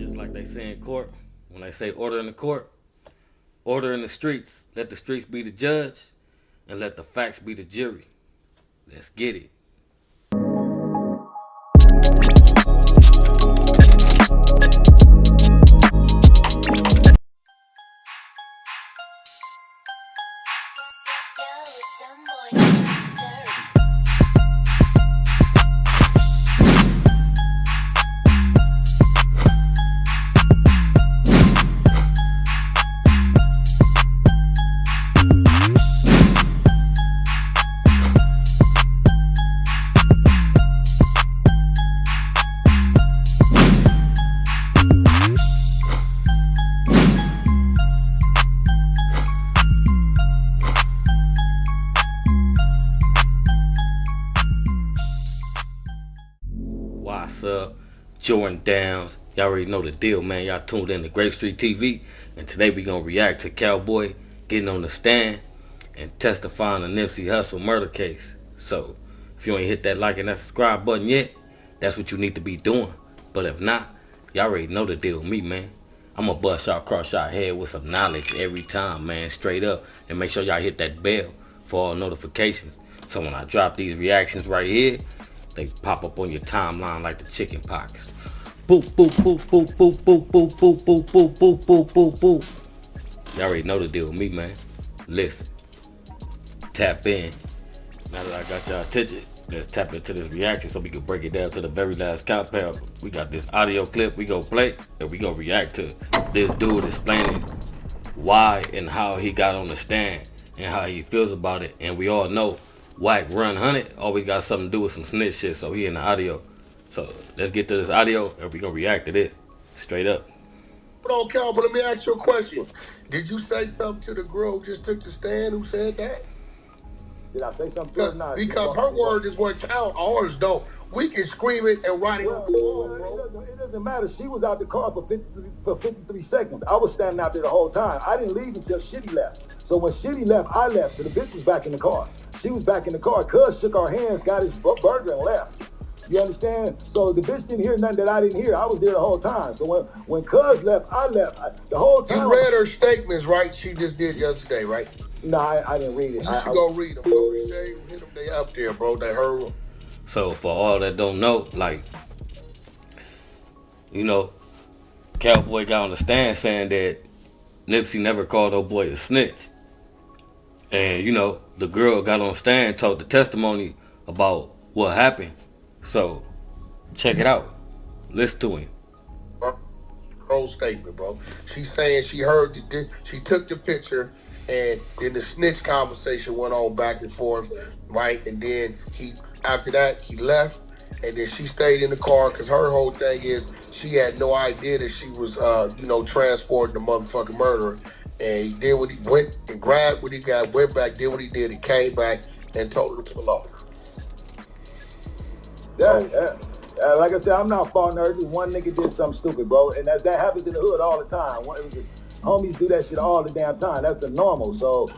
Just like they say in court, when they say order in the court, order in the streets. Let the streets be the judge, and let the facts be the jury. Let's get it. What's up? Jordan Downs. Y'all already know the deal, man. Y'all tuned in to Grape Street TV. And today we going to react to Cowboy getting on the stand and testifying the Nipsey Hussle murder case. So, if you ain't hit that like and that subscribe button yet, that's what you need to be doing. But if not, y'all already know the deal with me, man. I'm going to bust y'all across y'all head with some knowledge every time, man. Straight up. And make sure y'all hit that bell for all notifications. So when I drop these reactions right here, they pop up on your timeline like the chicken pox. Boop, boop, boop, boop, boop, boop, boop, boop, boop, boop, boop, boop, boop, boop. Y'all already know the deal with me, man. Listen. Tap in. Now that I got y'all attention, let's tap into this reaction so we can break it down to the very last compound. We got this audio clip we gonna play, and we gonna react to this dude explaining why and how he got on the stand and how he feels about it. And we all know Whack Run 100 always got something to do with some snitch shit, so he in the audio. So let's get to this audio and we gonna react to this straight up. Hold on, Cal, but let me ask you a question. Did you say something to the girl who just took the stand who said that? Did I say something to her or not? Because her word is what count, ours don't. We can scream it and write it on the wall, bro. It doesn't matter. She was out the car for 53 seconds. I was standing out there the whole time. I didn't leave until Shitty left. So when Shitty left, I left. So the bitch was back in the car. She was back in the car. Cuz shook our hands, got his burger and left. You understand? So the bitch didn't hear nothing that I didn't hear. I was there the whole time. So when Cuz left, I left. The whole time. You read her statements, right? She just did yesterday, right? No, I didn't read it. You should go read them, bro. Hit them, they up there, bro. They heard them. So for all that don't know, like, you know, Cowboy got on the stand saying that Nipsey never called no boy a snitch. And, you know, the girl got on stand, told the testimony about what happened. So, check it out. Listen to him. Whole statement, bro. She's saying she heard, she took the picture, and then the snitch conversation went on back and forth, right? And then after that, he left, and then she stayed in the car because her whole thing is she had no idea that she was, transporting the motherfucking murderer. And he did what he went and grabbed what he got, went back, did what he did, and came back and told her to pull off. Like I said, I'm not faulting her. Just one nigga did something stupid, bro. And that happens in the hood all the time. Homies do that shit all the damn time. That's the normal. So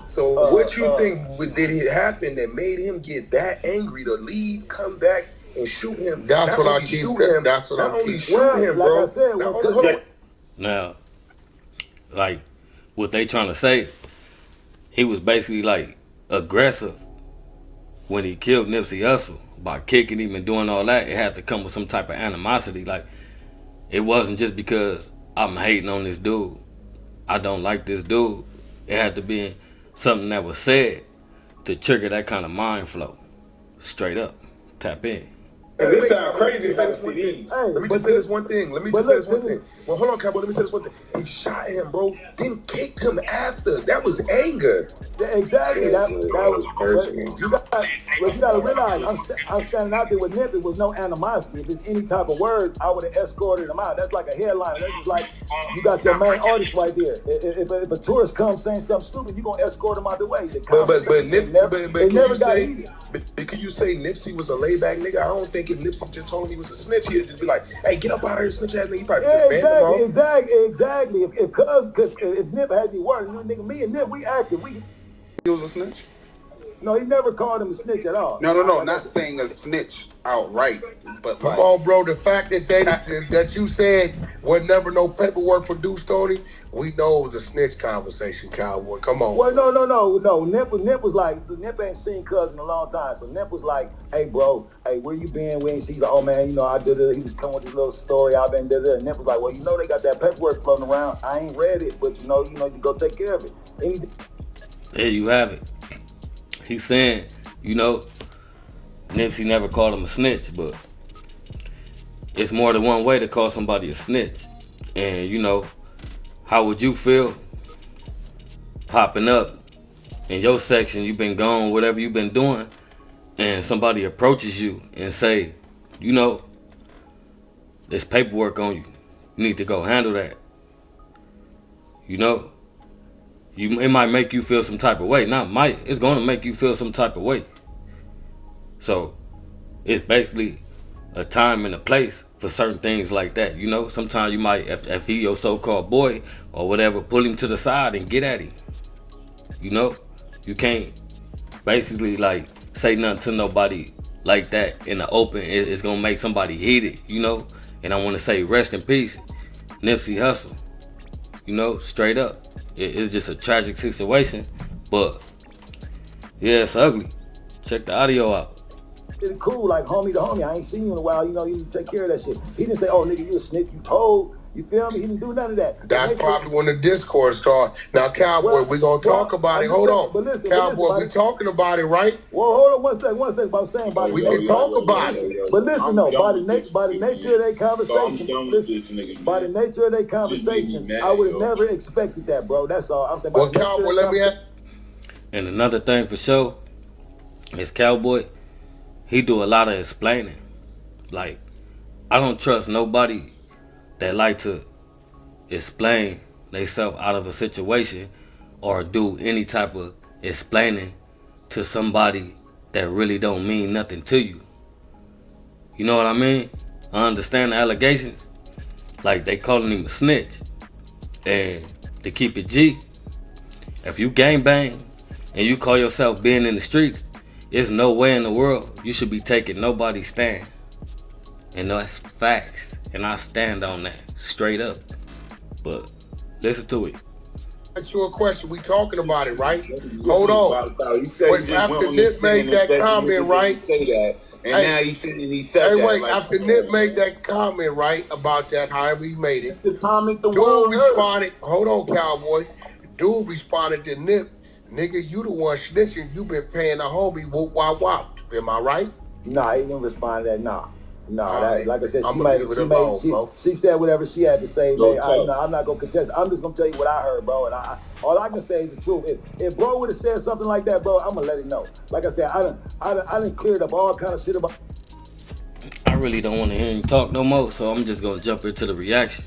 what you think did it happen that made him get that angry to leave, come back, and shoot him? That's what I keep saying. That's what I keep saying, bro. Like I said, now, like, what they trying to say, he was basically like aggressive when he killed Nipsey Hussle by kicking him and doing all that. It had to come with some type of animosity. Like, it wasn't just because I'm hating on this dude, I don't like this dude. It had to be something that was said to trigger that kind of mind flow. Straight up. Tap in. Hey, this sounds crazy. Let me just say this one thing. Well, hold on, Cowboy. Let me say this one thing. He shot him, bro. Then kicked him after. That was anger. Yeah, exactly. That was personal. You gotta realize, I'm standing out there with Nip. It was no animosity. If it's any type of words, I would have escorted him out. That's like a headline. That's just like you got your main artist right there. If a tourist comes saying something stupid, you gonna escort him out the way. But can you say Nipsey was a layback nigga? I don't think if Nipsey just told him he was a snitch, he'd just be like, "Hey, get up out of here, snitch ass nigga." He probably just banned him off. Exactly. If Nip had any words, nigga, me and Nip, we acted. He was a snitch? No, he never called him a snitch at all. No, not saying a snitch. outright. But come on, bro. The fact that that you said was never no paperwork produced on him, we know it was a snitch conversation, Cowboy. Come on. Well, no. Nip was like, Nip ain't seen Cuz in a long time. So Nip was like, hey, bro, hey, where you been? We ain't seen you. Oh, man, you know, I did it. He was coming with this little story. I've been did it. And Nip was like, well, you know, they got that paperwork floating around. I ain't read it, but you know, you go take care of it. There you have it. He's saying, you know, Nipsey never called him a snitch, but it's more than one way to call somebody a snitch. And, you know, how would you feel popping up in your section, you've been gone, whatever you've been doing, and somebody approaches you and say, you know, there's paperwork on you. You need to go handle that. You know, it might make you feel some type of way. Not might, it's going to make you feel some type of way. So it's basically a time and a place for certain things like that. You know, sometimes you might, if he your so-called boy or whatever, pull him to the side and get at him. You know, you can't basically like say nothing to nobody like that in the open. It's gonna make somebody heated, you know. And I want to say rest in peace, Nipsey Hussle. You know, straight up, it's just a tragic situation, but yeah, it's ugly. Check the audio out. It's cool, like homie to homie. I ain't seen you in a while. You know, you take care of that shit. He didn't say, "Oh, nigga, you a snitch. You told." You feel me? He didn't do none of that. That's probably when the discourse started. Now, Cowboy, we're going to talk about it. Hold on. Cowboy, we're talking about it, right? Well, hold on one second. I'm saying about we can talk about it. But listen, no, by the nature of their conversation, by the nature of their conversation, I would have never expected that, bro. That's all. I'm saying. Well, Cowboy, let me ask. And another thing for sure is Cowboy, he do a lot of explaining. Like, I don't trust nobody that like to explain themselves out of a situation or do any type of explaining to somebody that really don't mean nothing to you. You know what I mean? I understand the allegations. Like, they calling him a snitch. And to keep it G, if you gangbang and you call yourself being in the streets, there's no way in the world you should be taking nobody's stand. And that's facts. And I stand on that straight up. But listen to it. Ask you a question. We talking about it, right? Hold on. You said wait, after Nip made that comment, right? Say that, and now he's saying he said that. Hey, wait. Like, after Nip made that comment, right, about that, however he made it. It's the comment the Dude world responded. Hold on, Cowboy. Dude responded to Nip. Nigga, you the one snitching. You been paying the homie whoop wop wop. Am I right? Nah, he didn't respond to that. Nah. No, right. Like I said, she said whatever she had to say. Man, I'm not gonna contest. I'm just gonna tell you what I heard, bro. And all I can say is the truth. If bro would have said something like that, bro, I'm gonna let it know. Like I said, I done cleared up all kind of shit about. I really don't want to hear him talk no more, so I'm just gonna jump into the reaction.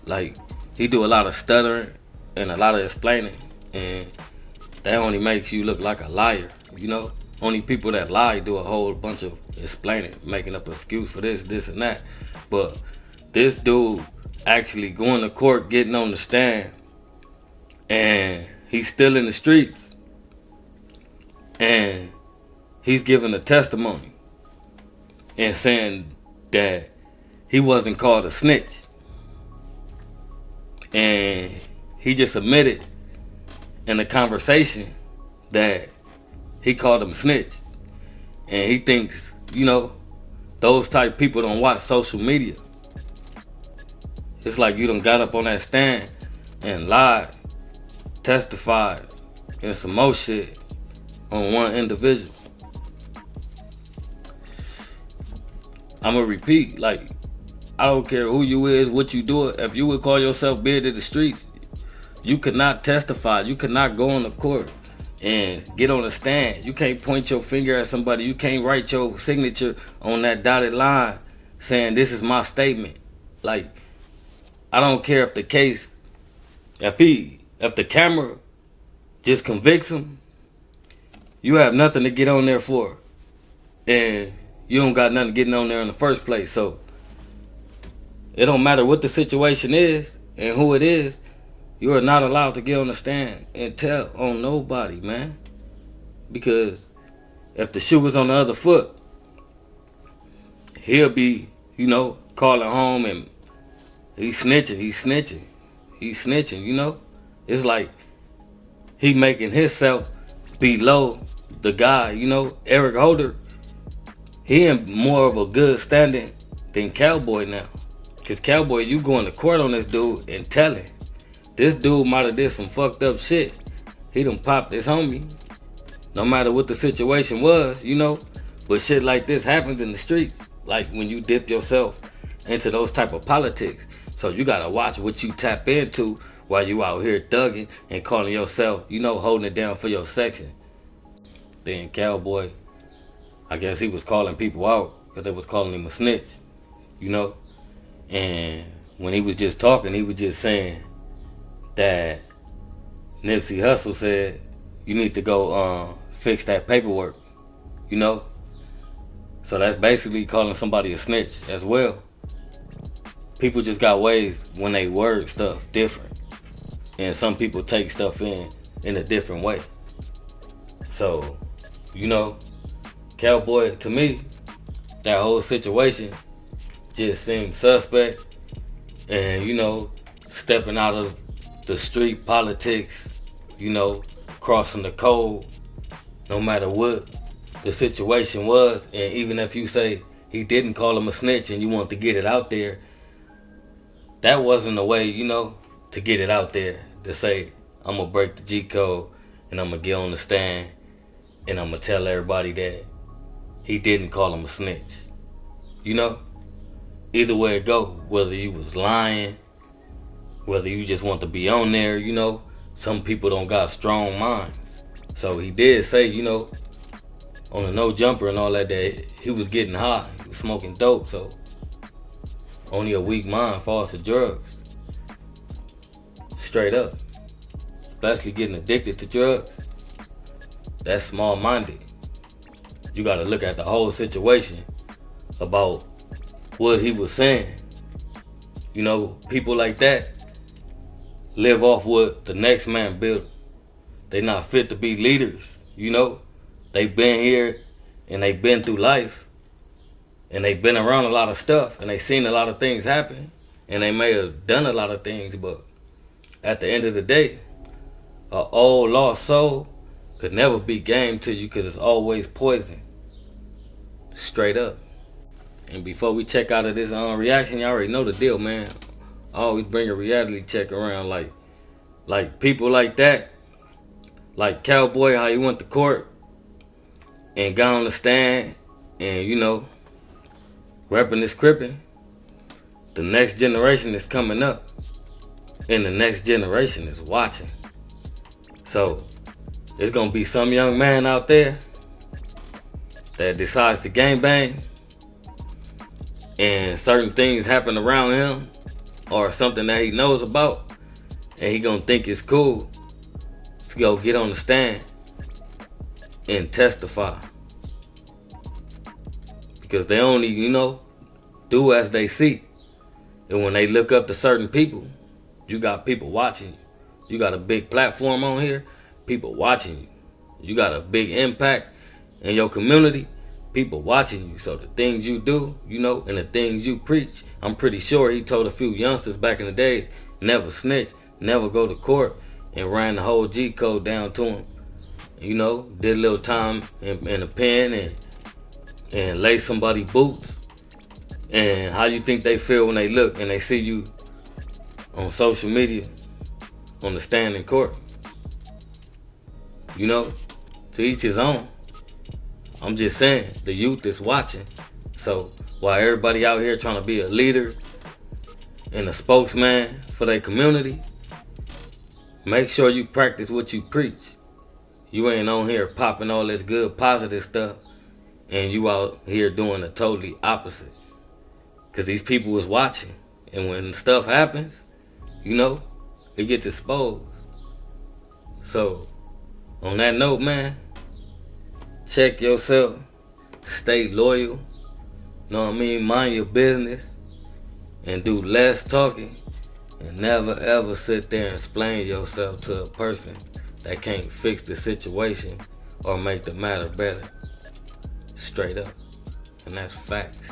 Like, he do a lot of stuttering and a lot of explaining, and that only makes you look like a liar, you know. Only people that lie do a whole bunch of explaining, making up an excuse for this, and that. But this dude actually going to court, getting on the stand, and he's still in the streets, and he's giving a testimony and saying that he wasn't called a snitch. And he just admitted in the conversation that he called him a snitch. And he thinks, you know, those type people don't watch social media. It's like you done got up on that stand and lied, testified, and some more shit on one individual. I'm gonna repeat, like, I don't care who you is, what you do. If you would call yourself being in the streets, you could not testify. You could not go on the court and get on the stand. You can't point your finger at somebody. You can't write your signature on that dotted line saying this is my statement. Like, I don't care if the case, if the camera just convicts him, you have nothing to get on there for. And you don't got nothing getting on there in the first place. So it don't matter what the situation is and who it is. You are not allowed to get on the stand and tell on nobody, man. Because if the shoe was on the other foot, he'll be, calling home and he's snitching, It's like he making himself below the guy, Eric Holder. He in more of a good standing than Cowboy now. Cause Cowboy, you going to court on this dude and telling. This dude might have did some fucked up shit. He done popped his homie. No matter what the situation was, But shit like this happens in the streets. Like when you dip yourself into those type of politics. So you gotta watch what you tap into while you out here thugging and calling yourself, holding it down for your section. Then Cowboy, I guess he was calling people out because they was calling him a snitch, And when he was just talking, he was just saying that Nipsey Hussle said, you need to go fix that paperwork, So that's basically calling somebody a snitch as well. People just got ways when they word stuff different. And some people take stuff in a different way. So, Cowboy, to me, that whole situation just seemed suspect. And, stepping out of the street politics, crossing the code, no matter what the situation was. And even if you say he didn't call him a snitch and you want to get it out there, that wasn't a way, to get it out there, to say, I'm going to break the G code and I'm going to get on the stand and I'm going to tell everybody that he didn't call him a snitch. Either way it go, whether you was lying, whether you just want to be on there, some people don't got strong minds. So he did say, on the no jumper and all that he was getting high. He was smoking dope, so only a weak mind falls to drugs. Straight up. Especially getting addicted to drugs. That's small-minded. You gotta look at the whole situation about what he was saying. People like that live off what the next man built. They not fit to be leaders, They been here and they been through life and they been around a lot of stuff and they seen a lot of things happen and they may have done a lot of things, but at the end of the day, an old lost soul could never be game to you because it's always poison. Straight up. And before we check out of this reaction, you already know the deal, man. I always bring a reality check around, like people like that, like Cowboy, how he went to court and got on the stand and, repping his crippin'. The next generation is coming up and the next generation is watching. So there's gonna be some young man out there that decides to gangbang and certain things happen around him or something that he knows about and he gonna think it's cool to go get on the stand and testify. Because they only, do as they see. And when they look up to certain people, you got people watching you. You got a big platform on here, people watching you. You got a big impact in your community, people watching you. So the things you do, and the things you preach, I'm pretty sure he told a few youngsters back in the day, never snitch, never go to court, and ran the whole G code down to him. Did a little time in a pen and lay somebody boots. And how you think they feel when they look and they see you on social media, on the stand in court? To each his own. I'm just saying, the youth is watching. So while everybody out here trying to be a leader and a spokesman for their community, make sure you practice what you preach. You ain't on here popping all this good positive stuff and you out here doing the totally opposite. Because these people is watching. And when stuff happens, it gets exposed. So, on that note, man, check yourself. Stay loyal. Know what I mean? Mind your business. And do less talking. And never ever sit there and explain yourself to a person that can't fix the situation or make the matter better. Straight up. And that's facts.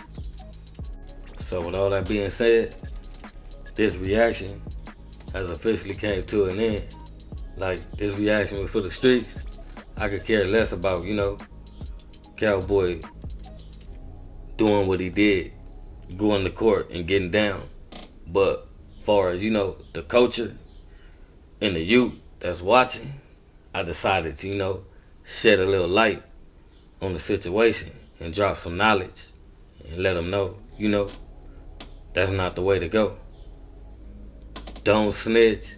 So with all that being said, this reaction has officially came to an end. Like, this reaction was for the streets. I could care less about, Cowboy doing what he did, going to court and getting down. But far as, the culture and the youth that's watching, I decided to, shed a little light on the situation and drop some knowledge and let them know, that's not the way to go. Don't snitch.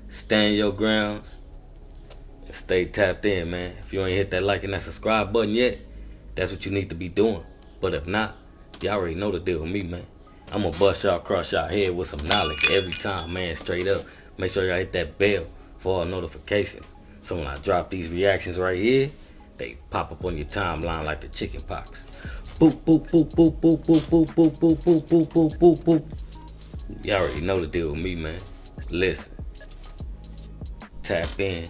Stand your grounds. And stay tapped in, man. If you ain't hit that like and that subscribe button yet, that's what you need to be doing. But if not, y'all already know the deal with me, man. I'm gonna bust y'all across y'all head with some knowledge every time, man, straight up. Make sure y'all hit that bell for all notifications. So when I drop these reactions right here, they pop up on your timeline like the chicken pox. Boop, boop, boop, boop, boop, boop, boop, boop, boop, boop, boop, boop, boop, boop. Y'all already know the deal with me, man. Listen. Tap in.